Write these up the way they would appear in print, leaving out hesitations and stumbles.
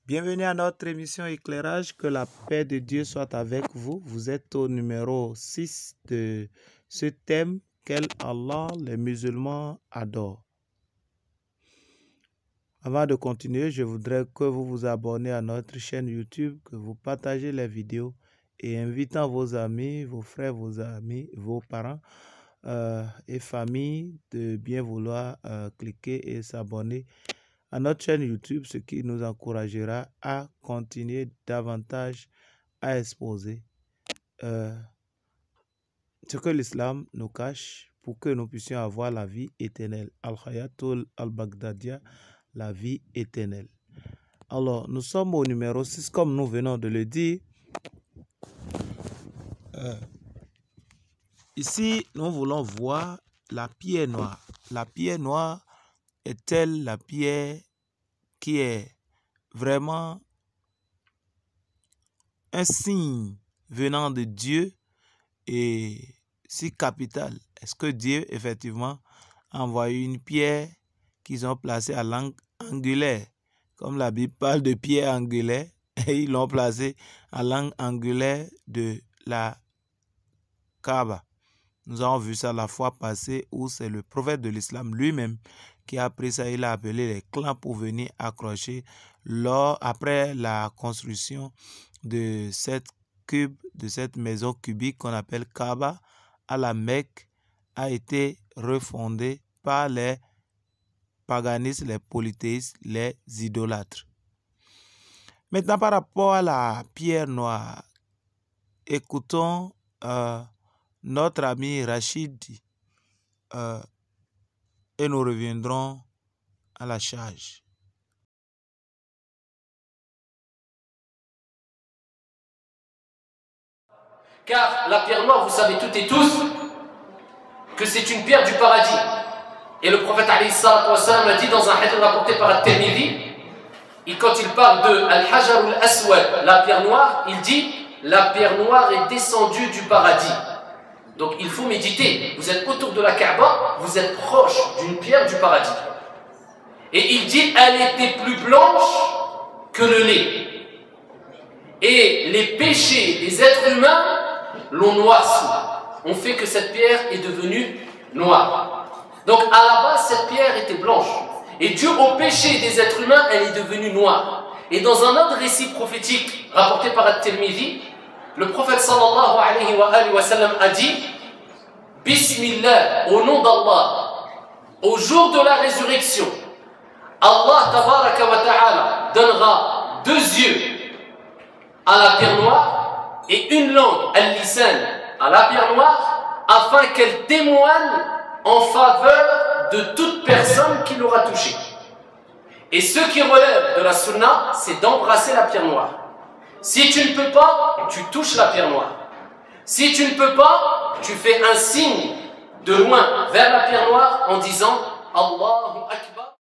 Bienvenue à notre émission Éclairage, que la paix de Dieu soit avec vous. Vous êtes au numéro 6 de ce thème qu'Allah, les musulmans adorent. Avant de continuer, je voudrais que vous vous abonnez à notre chaîne YouTube, que vous partagez les vidéos et invitant vos amis, vos frères, vos amis, vos parents et familles de bien vouloir cliquer et s'abonner à notre chaîne YouTube, ce qui nous encouragera à continuer davantage à exposer ce que l'islam nous cache pour que nous puissions avoir la vie éternelle. Al-Hayatul al-Baghdadiya, la vie éternelle. Alors, nous sommes au numéro 6, comme nous venons de le dire. Ici, nous voulons voir la pierre noire. La pierre noire est-elle la pierre qui est vraiment un signe venant de Dieu et si capital? Est-ce que Dieu, effectivement, a envoyé une pierre qu'ils ont placée à l'angle angulaire? Comme la Bible parle de pierre angulaire, et ils l'ont placée à l'angle angulaire de la Kaaba. Nous avons vu ça la fois passée où c'est le prophète de l'islam lui-même qui a pris ça, il a appelé les clans pour venir accrocher après la construction de cette maison cubique qu'on appelle Kaaba à la Mecque, a été refondée par les paganistes, les polythéistes, les idolâtres. Maintenant, par rapport à la pierre noire, écoutons notre ami Rachid et nous reviendrons à la charge. Car la pierre noire, vous savez toutes et tous que c'est une pierre du paradis. Et le prophète alayhi salatu wassalam a dit dans un hadith rapporté par At-Tirmidhi, quand il parle de Al-Hajar al-Aswad, la pierre noire, il dit la pierre noire est descendue du paradis. Donc il faut méditer. Vous êtes autour de la Kaaba, vous êtes proche d'une pierre du paradis. Et il dit elle était plus blanche que le lait. Et les péchés des êtres humains l'ont noirci, ont fait que cette pierre est devenue noire. Donc à la base, cette pierre était blanche. Et dû au péché des êtres humains, elle est devenue noire. Et dans un autre récit prophétique rapporté par At-Tirmidhi, le prophète sallallahu alayhi wa sallam a dit Bismillah, au nom d'Allah, au jour de la résurrection, Allah tabaraka wa ta'ala donnera 2 yeux à la pierre noire et une langue, al-lisan, à la pierre noire, afin qu'elle témoigne en faveur de toute personne qui l'aura touchée. Et ce qui relève de la sunna, c'est d'embrasser la pierre noire. Si tu ne peux pas, tu touches la pierre noire. Si tu ne peux pas, tu fais un signe de loin vers la pierre noire en disant Allahu Akbar.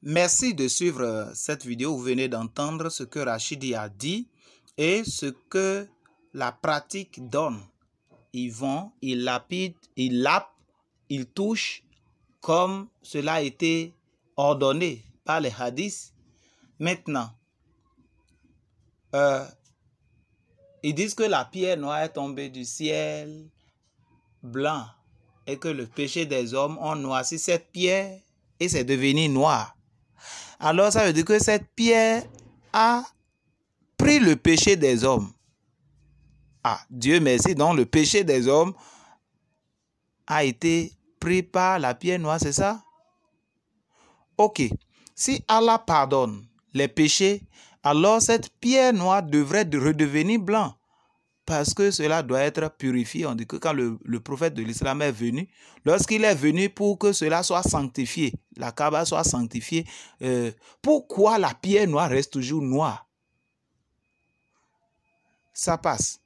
Merci de suivre cette vidéo. Vous venez d'entendre ce que Rachidi a dit et ce que la pratique donne. Ils vont, ils lapident, ils lapent, ils touchent comme cela a été ordonné par les hadiths. Maintenant, ils disent que la pierre noire est tombée du ciel blanc et que le péché des hommes ont noirci cette pierre et c'est devenu noir. Alors ça veut dire que cette pierre a pris le péché des hommes. Ah, Dieu merci, donc le péché des hommes a été pris par la pierre noire, c'est ça? Ok, si Allah pardonne les péchés, alors cette pierre noire devrait redevenir blanc. Parce que cela doit être purifié. On dit que quand le prophète de l'islam est venu, lorsqu'il est venu pour que cela soit sanctifié, la Kaaba soit sanctifiée, pourquoi la pierre noire reste toujours noire? Ça passe.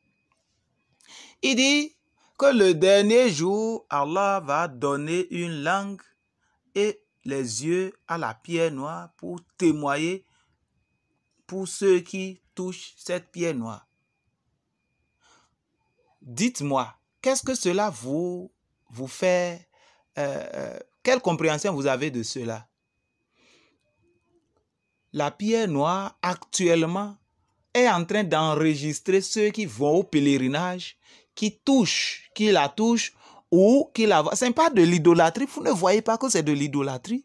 Il dit que le dernier jour, Allah va donner une langue et les yeux à la pierre noire pour témoigner pour ceux qui touchent cette pierre noire. Dites-moi, qu'est-ce que cela vous fait, quelle compréhension vous avez de cela? La pierre noire actuellement est en train d'enregistrer ceux qui vont au pèlerinage, qui la touchent ou qui la voient. Ce n'est pas de l'idolâtrie, vous ne voyez pas que c'est de l'idolâtrie.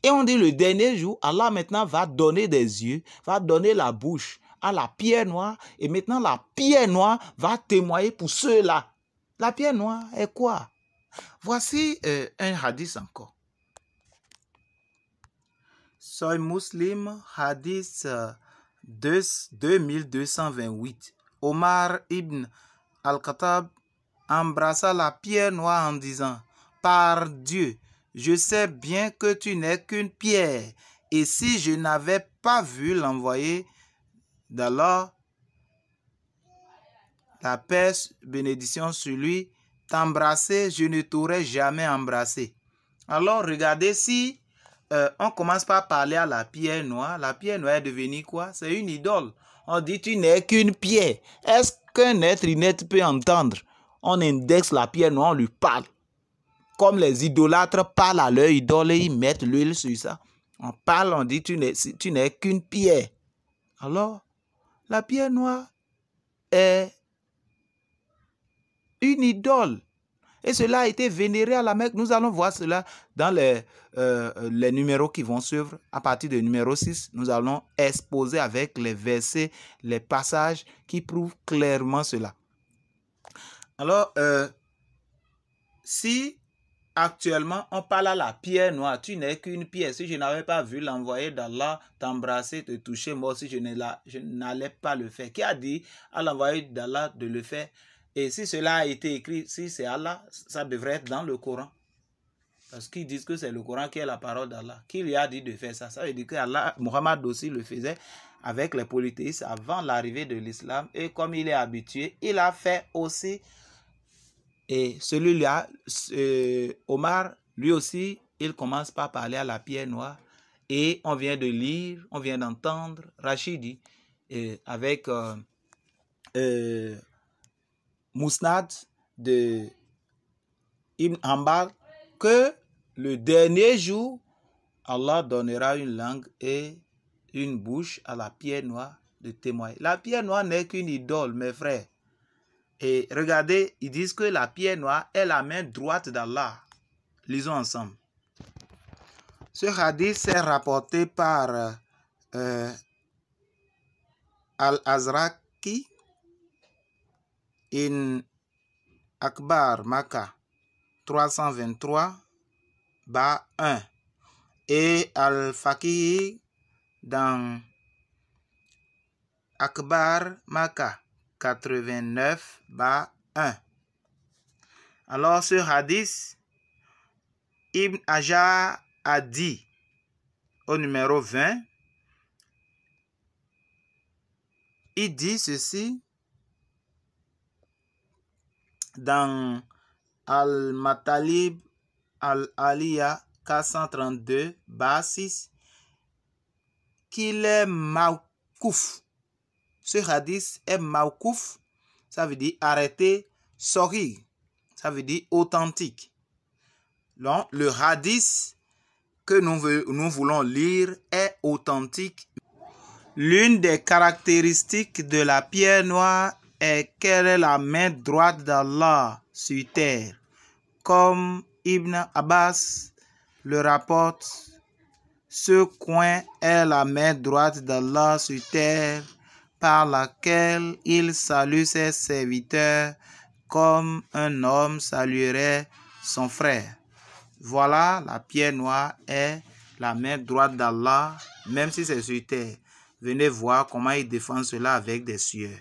Et on dit le dernier jour, Allah maintenant va donner des yeux, va donner la bouche à la pierre noire, et maintenant la pierre noire va témoigner pour ceux-là. La pierre noire est quoi? Voici un hadith encore. Sahih Muslim, hadith 2228. Omar ibn al-Khattab embrassa la pierre noire en disant: par Dieu, je sais bien que tu n'es qu'une pierre, et si je n'avais pas vu l'envoyé d'Allah, la paix, bénédiction sur lui, t'embrasser, je ne t'aurais jamais embrassé. Alors regardez, si on commence par parler à la pierre noire est devenue quoi? C'est une idole. On dit tu n'es qu'une pierre. Est-ce qu'un être inerte peut entendre? On indexe la pierre noire, on lui parle. Comme les idolâtres parlent à leur idole et ils mettent l'huile sur ça. On parle, on dit tu n'es qu'une pierre. Alors, la pierre noire est une idole. Et cela a été vénéré à la Mecque. Nous allons voir cela dans les numéros qui vont suivre. À partir du numéro 6, nous allons exposer avec les versets, les passages qui prouvent clairement cela. Alors, si actuellement on parle à la pierre noire, tu n'es qu'une pierre. Si je n'avais pas vu l'envoyé d'Allah t'embrasser, te toucher, moi aussi je n'allais pas le faire. Qui a dit à l'envoyé d'Allah de le faire? Et si cela a été écrit, si c'est Allah, ça devrait être dans le Coran. Parce qu'ils disent que c'est le Coran qui est la parole d'Allah. Qui lui a dit de faire ça? Ça veut dire que Allah, Muhammad aussi le faisait avec les polythéistes avant l'arrivée de l'islam. Et comme il est habitué, il a fait aussi. Et celui-là, Omar, lui aussi, il commence par parler à la pierre noire. Et on vient de lire, on vient d'entendre Rachidi avec Mousnad de Ibn Hanbal, que le dernier jour, Allah donnera une langue et une bouche à la pierre noire de témoigner. La pierre noire n'est qu'une idole, mes frères. Et regardez, ils disent que la pierre noire est la main droite d'Allah. Lisons ensemble. Ce hadith est rapporté par Al-Azraqi in Akbar Makkah 323 bas 1 et Al-Faqih dans Akbar Makkah 89 bas 1. Alors ce hadith, Ibn Hajar a dit au numéro 20, il dit ceci dans Al-Matalib Al-Aliyah 432 bas 6 qu'il est mawkouf. Ce hadith est mawkouf, ça veut dire arrêté, sahih, ça veut dire authentique. Donc, le hadith que nous voulons lire est authentique. L'une des caractéristiques de la pierre noire est qu'elle est la main droite d'Allah sur terre. Comme Ibn Abbas le rapporte, ce coin est la main droite d'Allah sur terre par laquelle il salue ses serviteurs comme un homme saluerait son frère. Voilà, la pierre noire est la main droite d'Allah, même si c'est sur terre. Venez voir comment il défend cela avec des sueurs.